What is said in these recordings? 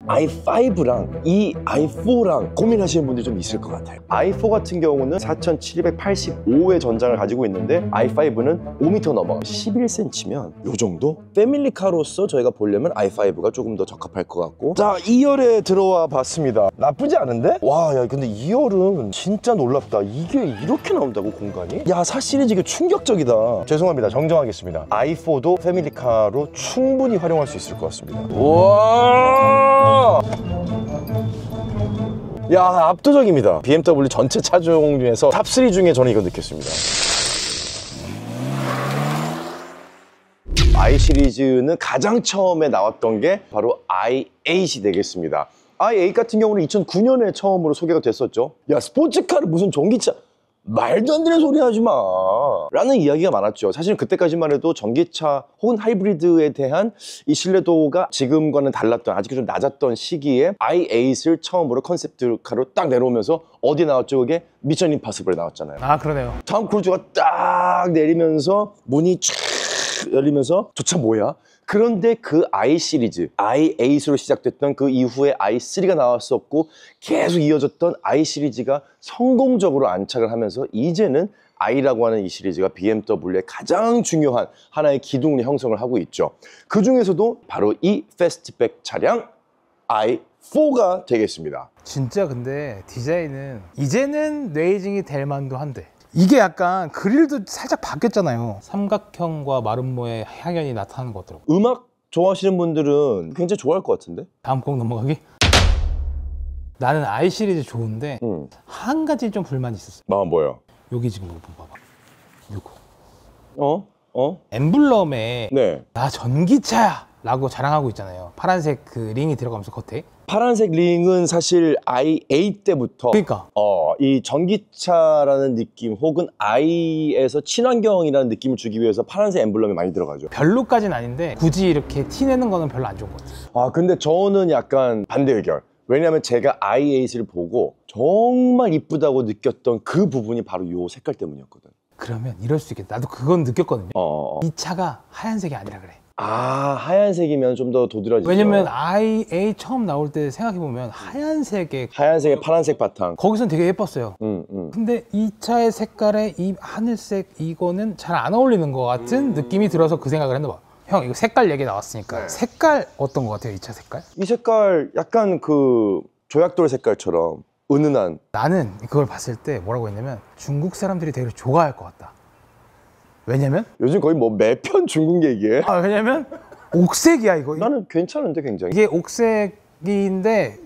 i5랑 이 i4랑 고민하시는 분들이 좀 있을 것 같아요. i4 같은 경우는 4785의 전장을 가지고 있는데 i5는 5m 넘어 11cm면 요 정도? 패밀리카로서 저희가 보려면 i5가 조금 더 적합할 것 같고. 자, 2열에 들어와 봤습니다. 나쁘지 않은데? 와, 야, 근데 2열은 진짜 놀랍다. 이게 이렇게 나온다고, 공간이? 야, 4시리즈 이게 충격적이다. 죄송합니다, 정정하겠습니다. i4도 패밀리카로 충분히 활용할 수 있을 것 같습니다. 우와! 야, 압도적입니다. BMW 전체 차종 중에서 탑3 중에 저는 이거 느꼈습니다. i 시리즈는 가장 처음에 나왔던 게 바로 i8이 되겠습니다. i8 같은 경우는 2009년에 처음으로 소개가 됐었죠. 야, 스포츠카를 무슨 전기차, 말도 안 되는 소리 하지 마 라는 이야기가 많았죠. 사실 그때까지만 해도 전기차 혹은 하이브리드에 대한 이 신뢰도가 지금과는 달랐던, 아직도 좀 낮았던 시기에 i8을 처음으로 컨셉트카로 딱 내려오면서 어디 나왔죠? 그게 미션 임파서블에 나왔잖아요. 아, 그러네요. 톰 크루즈가 딱 내리면서 문이 쫙 열리면서 저 차 뭐야? 그런데 그 i 시리즈, i8으로 시작됐던 그 이후에 i3가 나왔었고 계속 이어졌던 i 시리즈가 성공적으로 안착을 하면서 이제는 i라고 하는 이 시리즈가 BMW의 가장 중요한 하나의 기둥을 형성을 하고 있죠. 그 중에서도 바로 이 패스트백 차량 i4가 되겠습니다. 진짜 근데 디자인은 이제는 뇌이징이 될 만도 한데, 이게 약간 그릴도 살짝 바뀌었잖아요. 삼각형과 마름모의 향연이 나타나는 것 같더라고요. 음악 좋아하시는 분들은 굉장히 좋아할 것 같은데? 다음 곡 넘어가기? 나는 i 시리즈 좋은데 한 가지 좀 불만이 있었어. 뭐요? 여기 지금 이거 봐봐. 이거 어? 엠블럼에 네. 나 전기차야 라고 자랑하고 있잖아요. 파란색 그 링이 들어가면서 겉에. 파란색 링은 사실 i8 때부터 그러니까 이 전기차라는 느낌 혹은 i에서 친환경이라는 느낌을 주기 위해서 파란색 엠블럼이 많이 들어가죠. 별로까지는 아닌데 굳이 이렇게 티 내는 거는 별로 안 좋은 것 같아요. 아, 근데 저는 약간 반대 의견. 왜냐면 제가 i8을 보고 정말 이쁘다고 느꼈던 그 부분이 바로 이 색깔 때문이었거든. 그러면 이럴 수 있겠다. 나도 그건 느꼈거든요. 이 차가 하얀색이 아니라 그래. 아, 하얀색이면 좀 더 도드라지죠. 왜냐면 i8 처음 나올 때 생각해보면 하얀색에 파란색 바탕. 거기선 되게 예뻤어요. 근데 이 차의 색깔에 이 하늘색 이거는 잘 안 어울리는 것 같은 느낌이 들어서 그 생각을 했나 봐. 형, 이거 색깔 얘기 나왔으니까 네. 색깔 어떤 것 같아요? 이 차 색깔? 이 색깔 약간 그 조약돌 색깔처럼 은은한. 나는 그걸 봤을 때 뭐라고 했냐면 중국 사람들이 되게 좋아할 것 같다. 왜냐면? 요즘 거의 뭐 매편 중국 얘기해. 왜냐면 옥색이야 이거. 나는 괜찮은데 굉장히. 이게 옥색인데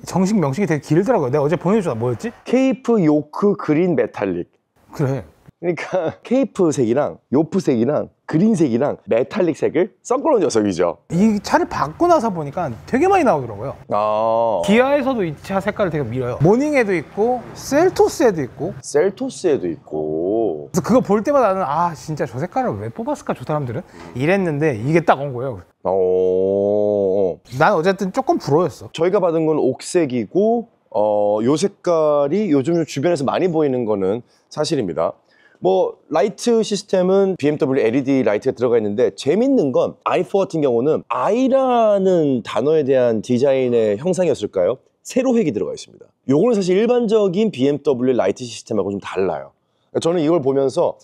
정식 명칭이 되게 길더라고요. 내가 어제 보내줬잖아. 뭐였지? 케이프 요크 그린 메탈릭. 그래. 그러니까 케이프색이랑 요프색이랑 그린색이랑 메탈릭색을 섞어놓은 녀석이죠. 이 차를 받고 나서 보니까 되게 많이 나오더라고요. 아, 기아에서도 이 차 색깔을 되게 밀어요. 모닝에도 있고 셀토스에도 있고. 셀토스에도 있고. 그래서 그거 볼 때마다 나는 아 진짜 저 색깔을 왜 뽑았을까 저 사람들은? 이랬는데 이게 딱 온 거예요. 난 어쨌든 조금 부러웠어. 저희가 받은 건 옥색이고 요 색깔이 요즘 주변에서 많이 보이는 거는 사실입니다. 뭐 라이트 시스템은 BMW LED 라이트가 들어가 있는데 재밌는 건 i4 같은 경우는 i라는 단어에 대한 디자인의 형상이었을까요? 세로획이 들어가 있습니다. 요거는 사실 일반적인 BMW 라이트 시스템하고 좀 달라요. 저는 이걸 보면서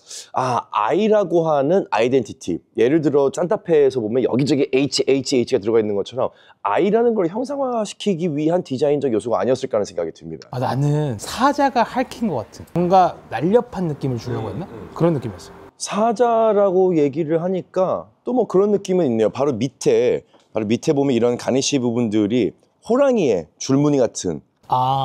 i라고 하는 아이덴티티, 예를 들어 산타페에서 보면 여기저기 HHH가 들어가 있는 것처럼 i라는 걸 형상화시키기 위한 디자인적 요소가 아니었을까 하는 생각이 듭니다. 나는 사자가 핥힌 것 같은 뭔가 날렵한 느낌을 주려고 했나? 그런 느낌이었어요. 사자라고 얘기를 하니까 또 뭐 그런 느낌은 있네요. 바로 밑에 보면 이런 가니쉬 부분들이 호랑이의 줄무늬 같은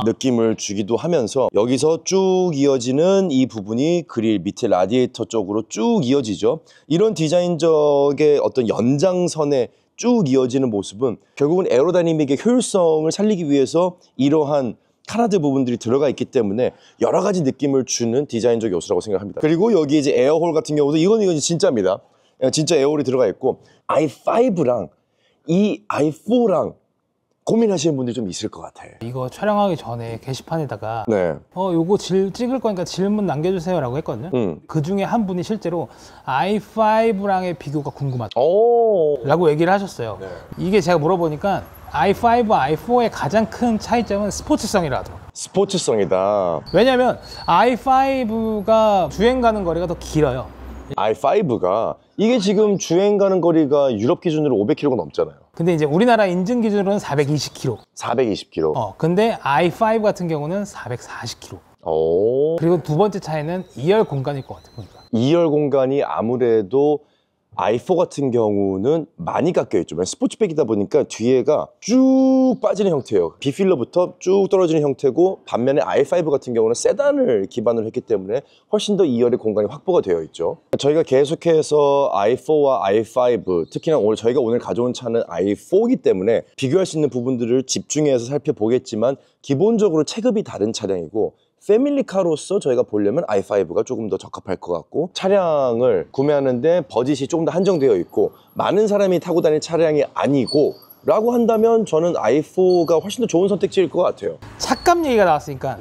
느낌을 주기도 하면서 여기서 쭉 이어지는 이 부분이 그릴 밑에 라디에이터 쪽으로 쭉 이어지죠. 이런 디자인적의 어떤 연장선에 쭉 이어지는 모습은 결국은 에어로다이내믹의 효율성을 살리기 위해서 이러한 카나드 부분들이 들어가 있기 때문에 여러 가지 느낌을 주는 디자인적 요소라고 생각합니다. 그리고 여기 이제 에어홀 같은 경우도 이건 진짜입니다. 진짜 에어홀이 들어가 있고 i5랑 이 i4랑 고민하시는 분들이 좀 있을 것 같아요. 이거 촬영하기 전에 게시판에다가 네. 요거 찍을 거니까 질문 남겨주세요 라고 했거든요. 그 중에 한 분이 실제로 i5랑의 비교가 궁금하다 라고 얘기를 하셨어요. 이게 제가 물어보니까 i5, i4의 가장 큰 차이점은 스포츠성이라 하더라고요. 스포츠성이다. 왜냐면 i5가 주행 가는 거리가 더 길어요. i5가 이게 지금 주행 가는 거리가 유럽 기준으로 500km가 넘잖아요. 근데 이제 우리나라 인증 기준으로는 420km. 420km. 근데 i5 같은 경우는 440km. 오. 그리고 두 번째 차이는 2열 공간일 것 같아요. 보니까. 2열 공간이 아무래도 i4 같은 경우는 많이 깎여 있죠. 스포츠백이다 보니까 뒤에가 쭉 빠지는 형태예요. B필러부터 쭉 떨어지는 형태고, 반면에 i5 같은 경우는 세단을 기반으로 했기 때문에 훨씬 더 2열의 공간이 확보가 되어 있죠. 저희가 계속해서 i4와 i5, 특히나 저희가 오늘 가져온 차는 i4이기 때문에 비교할 수 있는 부분들을 집중해서 살펴보겠지만, 기본적으로 체급이 다른 차량이고, 패밀리카로서 저희가 보려면 i5가 조금 더 적합할 것 같고, 차량을 구매하는데 버짓이 조금 더 한정되어 있고 많은 사람이 타고 다니는 차량이 아니고 라고 한다면 저는 i4가 훨씬 더 좋은 선택지일 것 같아요. 차값 얘기가 나왔으니까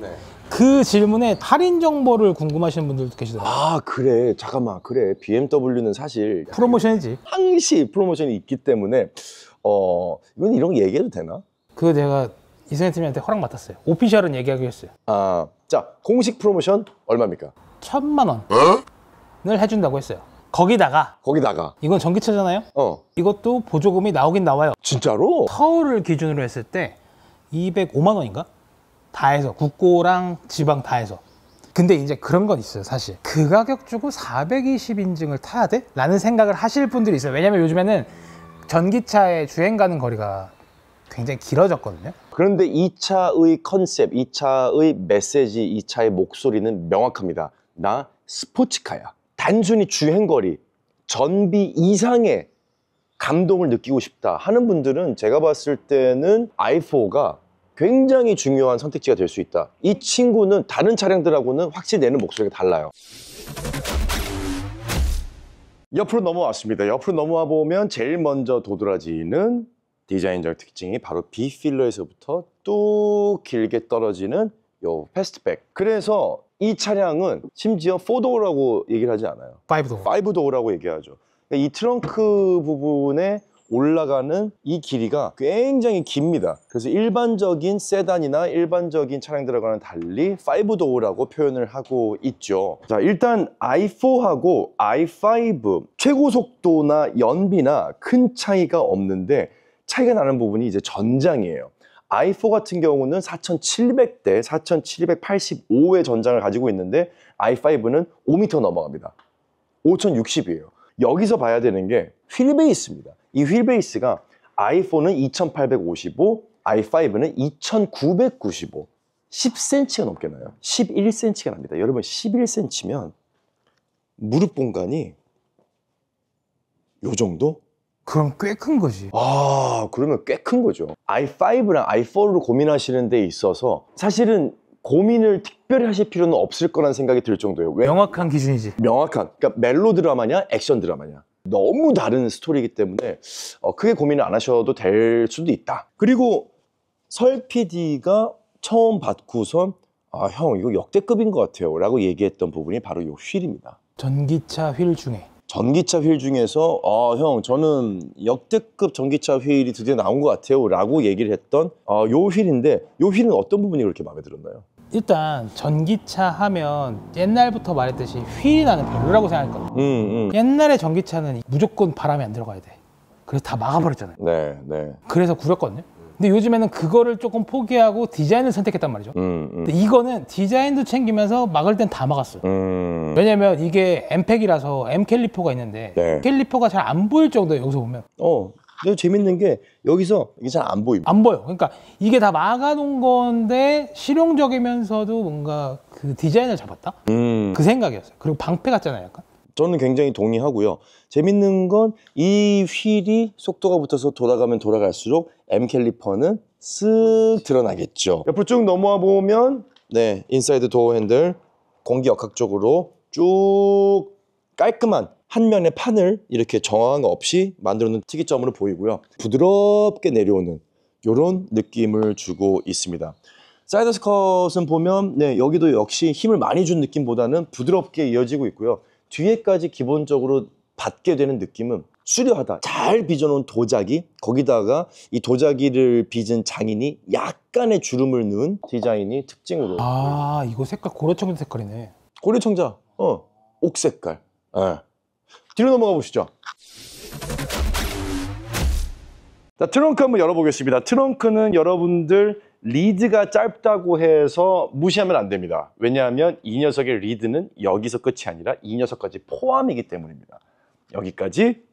그 질문에 할인 정보를 궁금하시는 분들도 계시더라고요. 아 그래, 잠깐만, 그래, BMW는 사실 프로모션이지. 항시 프로모션이 있기 때문에 이건 이런 거 얘기해도 되나? 그거 내가 이사님한테 허락 맡았어요. 오피셜은 얘기하기로 했어요. 자, 공식 프로모션 얼마입니까? 1000만 원을 해준다고 했어요. 거기다가 이건 전기차잖아요. 이것도 보조금이 나오긴 나와요. 진짜로? 서울을 기준으로 했을 때 205만 원인가? 다 해서 국고랑 지방 다 해서. 근데 이제 그런 건 있어요. 사실 그 가격 주고 420 인증을 타야 돼? 라는 생각을 하실 분들이 있어요. 왜냐면 요즘에는 전기차의 주행 가는 거리가 굉장히 길어졌거든요. 그런데 이 차의 컨셉, 이 차의 메시지, 이 차의 목소리는 명확합니다. 나 스포츠카야. 단순히 주행거리, 전비 이상의 감동을 느끼고 싶다 하는 분들은 제가 봤을 때는 i4가 굉장히 중요한 선택지가 될 수 있다. 이 친구는 다른 차량들하고는 확실히 내는 목소리가 달라요. 옆으로 넘어왔습니다. 옆으로 넘어와 보면 제일 먼저 도드라지는 디자인적 특징이 바로 B필러에서부터 뚝 길게 떨어지는 요 패스트백. 그래서 이 차량은 심지어 4도어라고 얘기를 하지 않아요. 5도어. 5도어라고 얘기하죠. 이 트렁크 부분에 올라가는 이 길이가 굉장히 깁니다. 그래서 일반적인 세단이나 일반적인 차량들하고는 달리 5도어라고 표현을 하고 있죠. 자, 일단 i4하고 i5 최고 속도나 연비나 큰 차이가 없는데, 차이가 나는 부분이 이제 전장이에요. i4 같은 경우는 4700대 4785의 전장을 가지고 있는데, i5는 5m 넘어갑니다. 5060이에요. 여기서 봐야 되는 게 휠베이스입니다. 이 휠베이스가 i4는 2855, i5는 2995. 10cm가 넘게 나요. 11cm가 납니다. 여러분, 11cm면 무릎 공간이 요 정도? 그럼 꽤 큰 거지. 그러면 꽤 큰 거죠. i5랑 i4로 고민하시는 데 있어서 사실은 고민을 특별히 하실 필요는 없을 거란 생각이 들 정도예요. 왜? 명확한 기준이지. 그러니까 멜로 드라마냐 액션 드라마냐, 너무 다른 스토리이기 때문에 크게 고민을 안 하셔도 될 수도 있다. 그리고 설 PD가 처음 받고선 형 이거 역대급인 것 같아요 라고 얘기했던 부분이 바로 이 휠입니다. 전기차 휠 중에 전기차 휠 중에서 형 저는 역대급 전기차 휠이 드디어 나온 것 같아요 라고 얘기를 했던 요 휠인데, 요 휠은 어떤 부분이 그렇게 마음에 들었나요? 일단 전기차 하면 옛날부터 말했듯이 휠이 나는 별로라고 생각했거든. 옛날에 전기차는 무조건 바람이 안 들어가야 돼. 그래서 다 막아버렸잖아요. 네. 그래서 구렸거든요. 근데 요즘에는 그거를 조금 포기하고 디자인을 선택했단 말이죠. 근데 이거는 디자인도 챙기면서 막을 땐 다 막았어요. 왜냐면 이게 M팩이라서 M캘리퍼가 있는데 캘리퍼가 잘 안 보일 정도예요. 여기서 보면 근데 재밌는 게 여기서 이게 잘 안 보입니다. 안 보여. 그러니까 이게 다 막아놓은 건데 실용적이면서도 뭔가 그 디자인을 잡았다? 그 생각이었어요. 그리고 방패 같잖아요, 약간. 저는 굉장히 동의하고요. 재밌는 건 이 휠이 속도가 붙어서 돌아가면 돌아갈수록 M 캘리퍼는 쓱 드러나겠죠. 옆으로 쭉 넘어와 보면 인사이드 도어 핸들 공기 역학적으로 쭉 깔끔한 한 면의 판을 이렇게 정황 없이 만들어 놓은 특이점으로 보이고요. 부드럽게 내려오는 이런 느낌을 주고 있습니다. 사이드 스컷은 보면 여기도 역시 힘을 많이 준 느낌보다는 부드럽게 이어지고 있고요. 뒤에까지 기본적으로 받게 되는 느낌은 수려하다. 잘 빚어놓은 도자기, 거기다가 이 도자기를 빚은 장인이 약간의 주름을 넣은 디자인이 특징으로. 아, 이거 색깔 고려청자 색깔이네. 고려청자, 옥 색깔. 예. 뒤로 넘어가 보시죠. 자, 트렁크 한번 열어보겠습니다. 트렁크는 여러분들 리드가 짧다고 해서 무시하면 안 됩니다. 왜냐하면 이 녀석의 리드는 여기서 끝이 아니라 이 녀석까지 포함이기 때문입니다. 여기까지.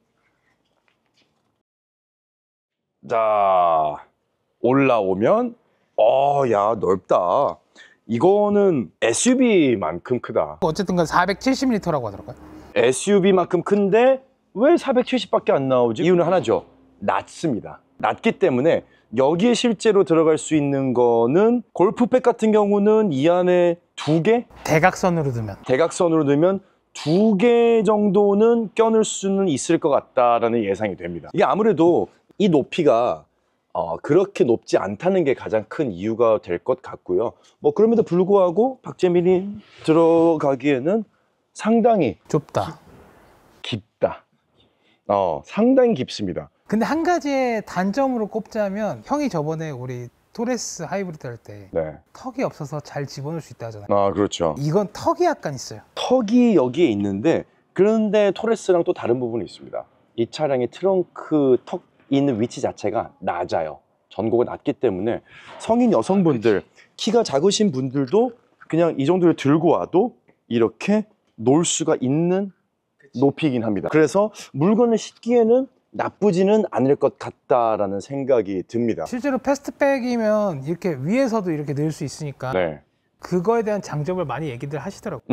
자, 올라오면 야, 넓다. 이거는 SUV만큼 크다. 어쨌든 간 470L라고 하더라고요. SUV만큼 큰데 왜 470밖에 안 나오지? 이유는 하나죠. 낮습니다. 낮기 때문에 여기에 실제로 들어갈 수 있는 거는 골프백 같은 경우는 이 안에 2개? 대각선으로 두면. 대각선으로 두면 2개 정도는 껴넣을 수는 있을 것 같다라는 예상이 됩니다. 이게 아무래도 이 높이가 그렇게 높지 않다는 게 가장 큰 이유가 될 것 같고요. 뭐 그럼에도 불구하고 박재민이 들어가기에는 상당히 좁다. 깊다. 상당히 깊습니다. 근데 한 가지의 단점으로 꼽자면 형이 저번에 우리 토레스 하이브리드 할 때 네. 턱이 없어서 잘 집어넣을 수 있다 하잖아요. 아, 그렇죠. 이건 턱이 약간 있어요. 턱이 여기에 있는데 그런데 토레스랑 또 다른 부분이 있습니다. 이 차량의 트렁크 턱 있는 위치 자체가 낮아요. 전고가 낮기 때문에 성인 여성분들, 키가 작으신 분들도 그냥 이 정도를 들고 와도 이렇게 놓을 수가 있는 높이긴 합니다. 그래서 물건을 싣기에는 나쁘지는 않을 것 같다라는 생각이 듭니다. 실제로 패스트백이면 이렇게 위에서도 이렇게 넣을 수 있으니까 네. 그거에 대한 장점을 많이 얘기들 하시더라고요.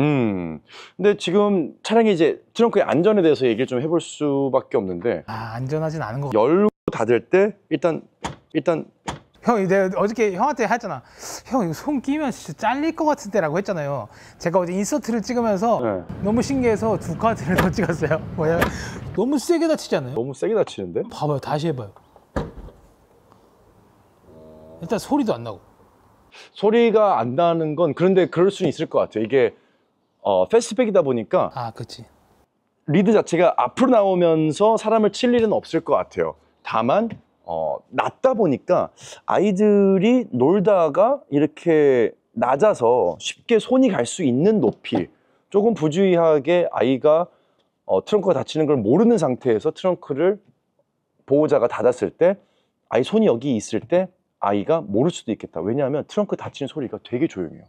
근데 지금 차량의 이제 트렁크의 안전에 대해서 얘기를 좀 해볼 수밖에 없는데 안전하진 않은 것 같아요. 열고 닫을 때 일단 형, 내가 어저께 형한테 했잖아. 형, 이거 손 끼면 진짜 잘릴 것 같은데 라고 했잖아요. 제가 어제 인서트를 찍으면서 네. 너무 신기해서 두 카드를 더 찍었어요. 뭐냐면 너무 세게 다치지 않아요? 너무 세게 다치는데? 봐봐요, 다시 해봐요. 일단 소리도 안 나고. 소리가 안 나는 건 그런데 그럴 수는 있을 것 같아요. 이게 패스트백이다 보니까 그치. 리드 자체가 앞으로 나오면서 사람을 칠 일은 없을 것 같아요. 다만 낮다 보니까 아이들이 놀다가 이렇게 낮아서 쉽게 손이 갈 수 있는 높이, 조금 부주의하게 아이가 트렁크가 닫히는 걸 모르는 상태에서 트렁크를 보호자가 닫았을 때 아이 손이 여기 있을 때 아이가 모를 수도 있겠다. 왜냐하면 트렁크 닫히는 소리가 되게 조용해요.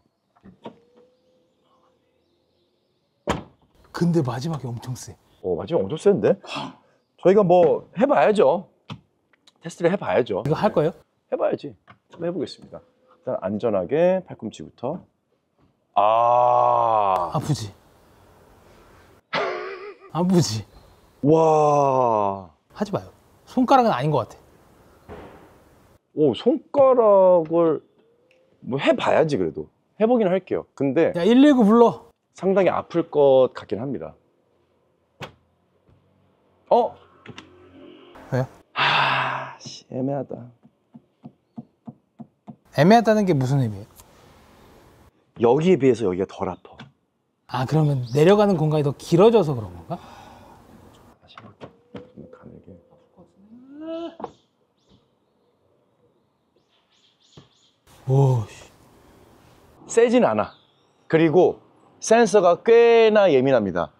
근데 마지막에 엄청 세. 마지막 엄청 센데? 저희가 뭐 해봐야죠. 테스트를 해봐야죠. 이거 할 거예요? 해봐야지. 한번 해보겠습니다. 일단 안전하게 팔꿈치부터. 아프지? 아프지? 와. 하지 마요. 손가락은 아닌 것 같아. 손가락을 뭐 해봐야지. 그래도 해보긴 할게요. 근데 야, 119 불러. 상당히 아플 것 같긴 합니다. 왜요? 애매하다. 애매하다는 게 무슨 의미예요? 여기에 비해서 여기가 덜 아파. 그러면 내려가는 공간이 더 길어져서 그런 건가? 다시 좀 가늘게. 오, 세진 않아. 그리고 센서가 꽤나 예민합니다.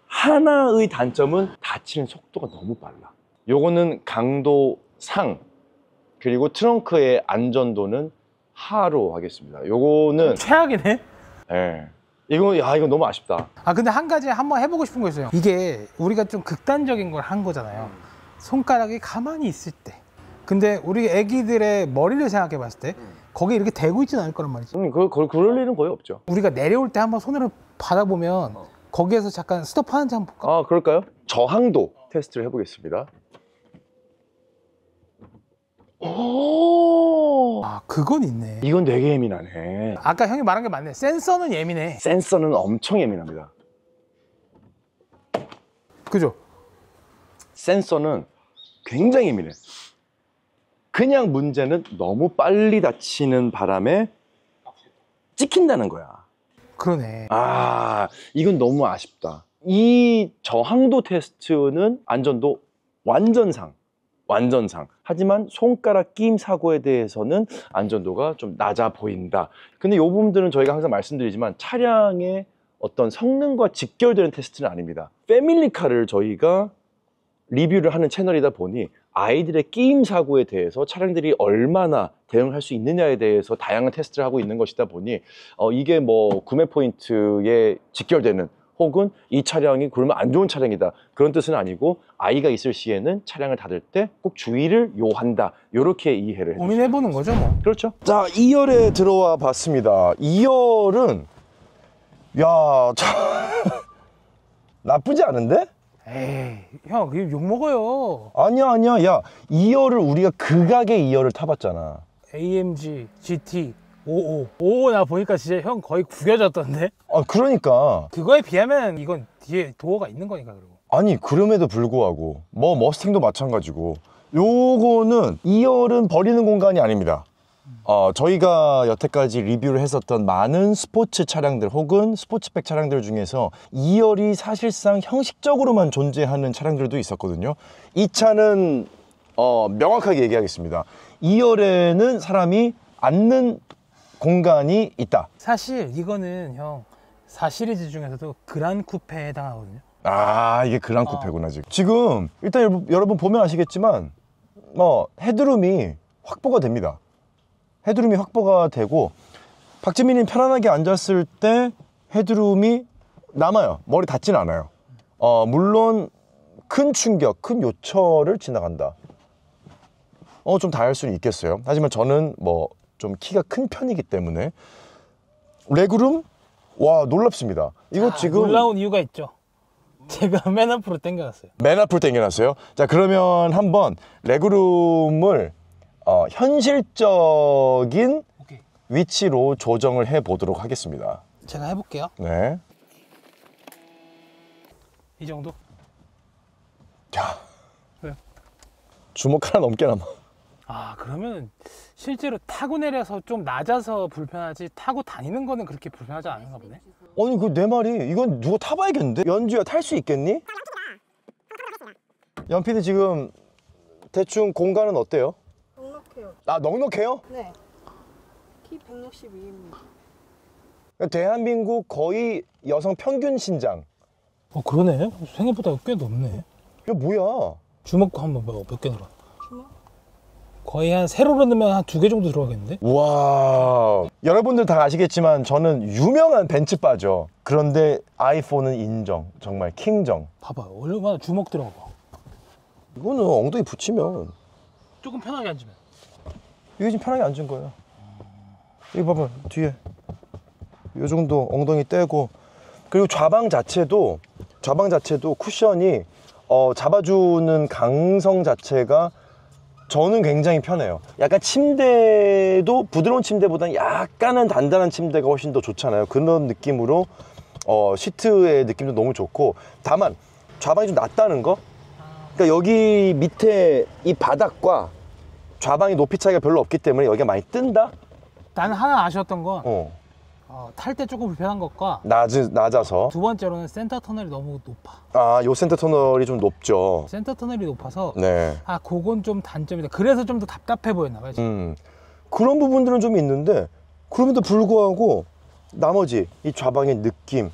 하나의 단점은 닫히는 속도가 너무 빨라. 요거는 강도 상, 그리고 트렁크의 안전도는 하로 하겠습니다. 요거는 최악이네. 이거 너무 아쉽다. 근데 한 가지 한번 해보고 싶은 거 있어요. 이게 우리가 좀 극단적인 걸 한 거잖아요. 손가락이 가만히 있을 때. 근데 우리 애기들의 머리를 생각해 봤을 때 거기 이렇게 대고 있지는 않을 거란 말이지. 그럴 일은 거의 없죠. 우리가 내려올 때 한번 손으로 받아보면 거기에서 잠깐 스톱하는지 한번 볼까? 그럴까요? 저항도 테스트를 해보겠습니다. 그건 있네. 이건 되게 예민하네. 아까 형이 말한 게 맞네. 센서는 예민해. 센서는 엄청 예민합니다. 그죠? 센서는 굉장히 예민해. 그냥 문제는 너무 빨리 닫히는 바람에 찍힌다는 거야. 그러네. 이건 너무 아쉽다. 이 저항도 테스트는 안전도 완전상. 하지만 손가락 끼임 사고에 대해서는 안전도가 좀 낮아 보인다. 근데 이 부분들은 저희가 항상 말씀드리지만 차량의 어떤 성능과 직결되는 테스트는 아닙니다. 패밀리카를 저희가 리뷰를 하는 채널이다 보니 아이들의 끼임 사고에 대해서 차량들이 얼마나 대응할 수 있느냐에 대해서 다양한 테스트를 하고 있는 것이다 보니 이게 뭐 구매 포인트에 직결되는 혹은 이 차량이 그러면 안 좋은 차량이다 그런 뜻은 아니고 아이가 있을 시에는 차량을 닫을 때 꼭 주의를 요한다 이렇게 이해를 해주시면 고민해보는 거죠 뭐. 그렇죠. 자 2열에 들어와 봤습니다. 2열은 나쁘지 않은데? 에이 형 이거 욕먹어요. 아니야 야 2열을 우리가 극악의 2열을 타봤잖아. AMG GT 55 나 보니까 진짜 형 거의 구겨졌던데? 그러니까 그거에 비하면 이건 뒤에 도어가 있는 거니까. 그리고 아니 그럼에도 불구하고 뭐 머스탱도 마찬가지고 요거는 2열은 버리는 공간이 아닙니다. 저희가 여태까지 리뷰를 했었던 많은 스포츠 차량들 혹은 스포츠백 차량들 중에서 2열이 사실상 형식적으로만 존재하는 차량들도 있었거든요. 이 차는 명확하게 얘기하겠습니다. 2열에는 사람이 앉는 공간이 있다. 사실 이거는 형 4시리즈 중에서도 그란 쿠페에 해당하거든요. 이게 그란 쿠페구나. 지금 일단 여러분 보면 아시겠지만 헤드룸이 확보가 됩니다. 헤드룸이 확보가 되고 박지민이 편안하게 앉았을 때 헤드룸이 남아요. 머리 닿진 않아요. 물론 큰 충격, 큰 요철을 지나간다. 좀 닿을 수는 있겠어요. 하지만 저는 좀 키가 큰 편이기 때문에 레그룸? 와 놀랍습니다. 이거 지금 놀라운 이유가 있죠. 제가 맨 앞으로 당겨놨어요. 맨 앞으로 당겨놨어요? 자 그러면 한번 레그룸을 현실적인 위치로 조정을 해 보도록 하겠습니다. 제가 해볼게요. 네. 이 정도? 야, 왜요? 주먹 하나 넘게 남아. 그러면 실제로 타고 내려서 좀 낮아서 불편하지 타고 다니는 거는 그렇게 불편하지 않은가 보네. 아니 그 내 말이 이건 누가 타봐야겠는데? 연주야 탈 수 있겠니? 연PD 지금 대충 공간은 어때요? 넉넉해요. 넉넉해요? 네. 키 162입니다. 대한민국 거의 여성 평균 신장. 그러네. 생각보다 꽤 높네. 이거 뭐야? 주먹 한번 몇 개 들어? 주먹? 거의 한 세로로 넣으면 한 2개 정도 들어가겠는데? 와, 여러분들 다 아시겠지만 저는 유명한 벤츠바죠. 그런데 아이폰은 인정. 정말 킹정. 봐봐 얼마나 주먹 들어가 봐. 이거는 엉덩이 붙이면 조금 편하게 앉으면. 이게 지금 편하게 앉은 거예요. 이거 봐봐 뒤에 이 정도 엉덩이 떼고 그리고 좌방 자체도 쿠션이 잡아주는 강성 자체가 저는 굉장히 편해요. 약간 침대도 부드러운 침대보다는 약간은 단단한 침대가 훨씬 더 좋잖아요. 그런 느낌으로 시트의 느낌도 너무 좋고 다만 좌방이 좀 낮다는 거. 그러니까 여기 밑에 이 바닥과 좌방이 높이 차이가 별로 없기 때문에 여기가 많이 뜬다? 나는 하나 아쉬웠던 건 탈 때 조금 불편한 것과 낮아서 두 번째로는 센터 터널이 너무 높아. 요 센터 터널이 좀 높죠. 센터 터널이 높아서 네. 그건 좀 단점이다. 그래서 좀 더 답답해 보였나 봐요. 그런 부분들은 좀 있는데 그럼에도 불구하고 나머지 이 좌방의 느낌,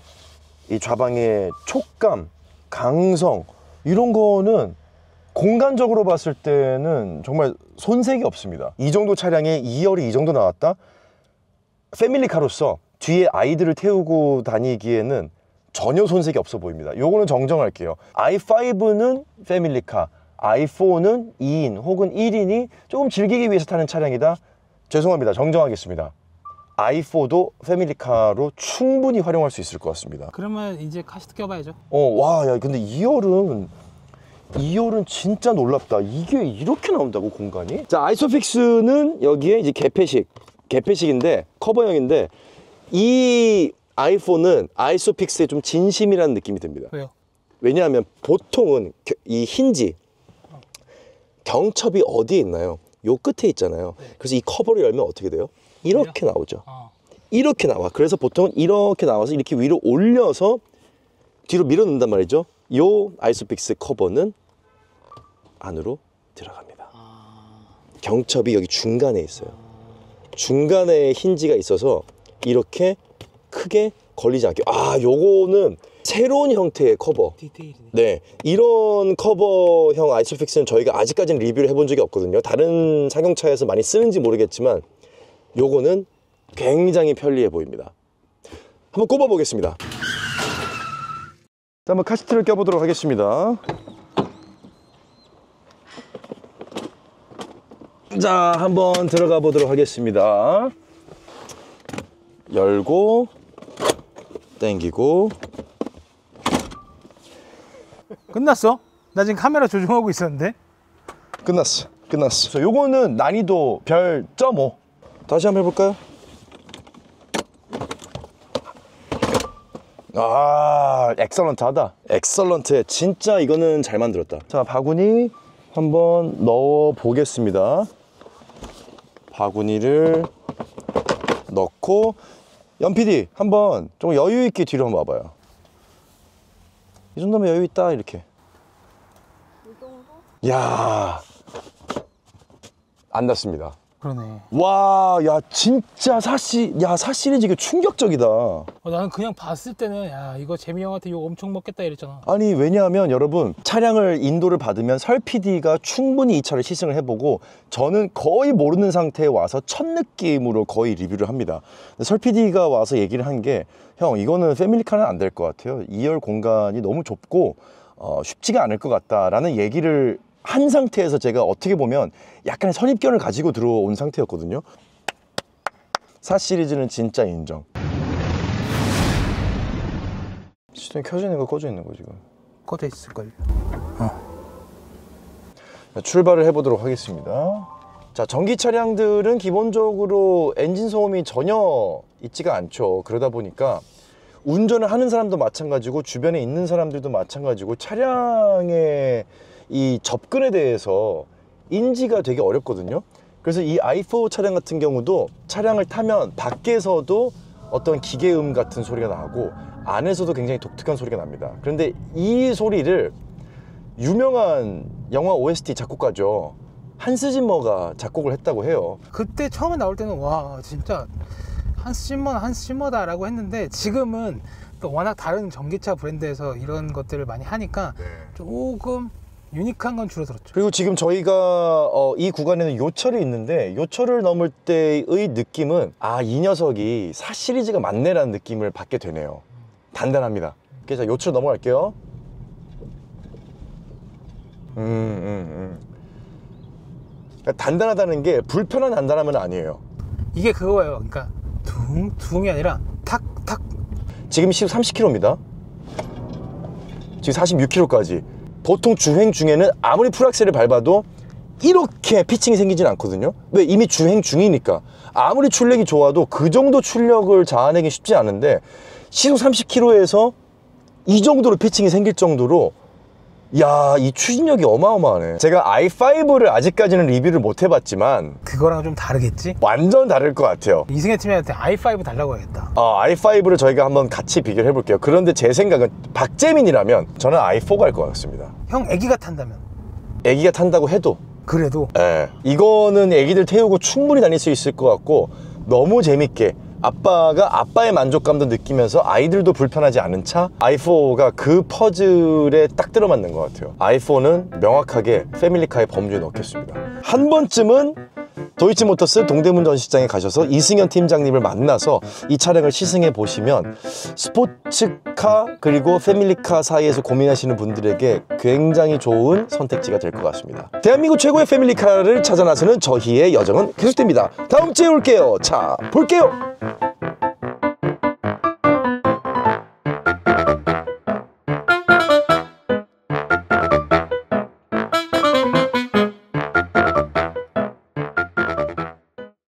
이 좌방의 촉감, 강성 이런 거는 공간적으로 봤을 때는 정말 손색이 없습니다. 이 정도 차량에 2열이 이 정도 나왔다? 패밀리카로서 뒤에 아이들을 태우고 다니기에는 전혀 손색이 없어 보입니다. 요거는 정정할게요. i5는 패밀리카, i4는 2인 혹은 1인이 조금 즐기기 위해서 타는 차량이다. 죄송합니다. 정정하겠습니다. i4도 패밀리카로 충분히 활용할 수 있을 것 같습니다. 그러면 이제 카시트 껴봐야죠. 야, 근데 2열은 진짜 놀랍다. 이게 이렇게 나온다고 공간이? 자, 아이소픽스는 여기에 이제 개폐식인데 커버형인데 이 i4는 아이소픽스에 좀 진심이라는 느낌이 듭니다. 왜요? 왜냐하면 보통은 이 힌지 경첩이 어디에 있나요? 요 끝에 있잖아요. 네. 그래서 이 커버를 열면 어떻게 돼요? 이렇게 나오죠. 어. 이렇게 나와. 그래서 보통은 이렇게 나와서 이렇게 위로 올려서 뒤로 밀어 넣는단 말이죠. 요 아이소픽스 커버는 안으로 들어갑니다. 경첩이 여기 중간에 있어요. 중간에 힌지가 있어서 이렇게 크게 걸리지 않게. 요거는 새로운 형태의 커버. 디테일이네. 네, 이런 커버형 아이소픽스는 저희가 아직까지는 리뷰를 해본 적이 없거든요. 다른 상용차에서 많이 쓰는지 모르겠지만 요거는 굉장히 편리해 보입니다. 한번 꼽아 보겠습니다. 자, 한번 카시트를 껴보도록 하겠습니다. 자, 한번 들어가 보도록 하겠습니다. 열고 당기고. 끝났어? 나 지금 카메라 조종하고 있었는데. 끝났어. 그래서 요거는 난이도 별 0.5. 다시 한번 해볼까요? 엑설런트하다. 엑설런트. 진짜 이거는 잘 만들었다. 자, 바구니 한번 넣어 보겠습니다. 바구니를 넣고, 연PD 한번 좀 여유 있게 뒤로 한번 와봐요. 이 정도면 여유 있다. 이렇게. 이 정도? 야, 안 닿습니다. 그러네. 와, 야, 진짜 사시리즈 이거 충격적이다. 나는 그냥 봤을 때는 야 이거 재미 형한테 욕 엄청 먹겠다 이랬잖아. 아니, 왜냐하면 여러분, 차량을 인도를 받으면 설 PD가 충분히 이 차를 시승을 해보고, 저는 거의 모르는 상태에 와서 첫 느낌으로 거의 리뷰를 합니다. 근데 설 PD가 와서 얘기를 한 게, 형, 이거는 패밀리카는 안 될 것 같아요. 2열 공간이 너무 좁고 쉽지가 않을 것 같다라는 얘기를 한 상태에서 제가 어떻게 보면 약간의 선입견을 가지고 들어온 상태였거든요. 4 시리즈는 진짜 인정. 시동이 켜져 있는 거 꺼져 있는 거 지금? 꺼져 있을걸요. 출발을 해보도록 하겠습니다. 자, 전기 차량들은 기본적으로 엔진 소음이 전혀 있지가 않죠. 그러다 보니까 운전을 하는 사람도 마찬가지고 주변에 있는 사람들도 마찬가지고 차량의 이 접근에 대해서 인지가 되게 어렵거든요. 그래서 이 i4 차량 같은 경우도 차량을 타면 밖에서도 어떤 기계음 같은 소리가 나고 안에서도 굉장히 독특한 소리가 납니다. 그런데 이 소리를 유명한 영화 OST 작곡가죠, 한스 짐머가 작곡을 했다고 해요. 그때 처음에 나올 때는 와 진짜 한스 짐머다라고 했는데, 지금은 또 워낙 다른 전기차 브랜드에서 이런 것들을 많이 하니까 조금 유니크한 건 줄어들었죠. 그리고 지금 저희가 이 구간에는 요철이 있는데, 요철을 넘을 때의 느낌은 이 녀석이 4 시리즈가 맞네라는 느낌을 받게 되네요. 단단합니다. 그래서 요철 넘어갈게요. 그러니까 단단하다는 게 불편한 단단함은 아니에요. 이게 그거예요. 그러니까 둥둥이 아니라 탁탁. 지금 시속 30km입니다. 지금 46km까지. 보통 주행 중에는 아무리 풀악셀을 밟아도 이렇게 피칭이 생기진 않거든요. 왜? 이미 주행 중이니까. 아무리 출력이 좋아도 그 정도 출력을 자아내기 쉽지 않은데, 시속 30km에서 이 정도로 피칭이 생길 정도로, 야, 이 추진력이 어마어마하네. 제가 i5를 아직까지는 리뷰를 못 해봤지만 그거랑 좀 다르겠지? 완전 다를 것 같아요. 이승혜 팀장한테 i5 달라고 해야겠다. i5를 저희가 한번 같이 비교를 해볼게요. 그런데 제 생각은 박재민이라면 저는 i4 갈 것 같습니다. 형 애기가 탄다면? 애기가 탄다고 해도, 그래도 이거는 애기들 태우고 충분히 다닐 수 있을 것 같고, 너무 재밌게 아빠가 아빠의 만족감도 느끼면서 아이들도 불편하지 않은 차, i4가 그 퍼즐에 딱 들어맞는 것 같아요. i4는 명확하게 패밀리카의 범주에 넣겠습니다. 한 번쯤은 도이치모터스 동대문 전시장에 가셔서 이승현 팀장님을 만나서 이 차량을 시승해 보시면 스포츠카 그리고 패밀리카 사이에서 고민하시는 분들에게 굉장히 좋은 선택지가 될 것 같습니다. 대한민국 최고의 패밀리카를 찾아 나서는 저희의 여정은 계속됩니다. 다음 주에 올게요. 자, 볼게요.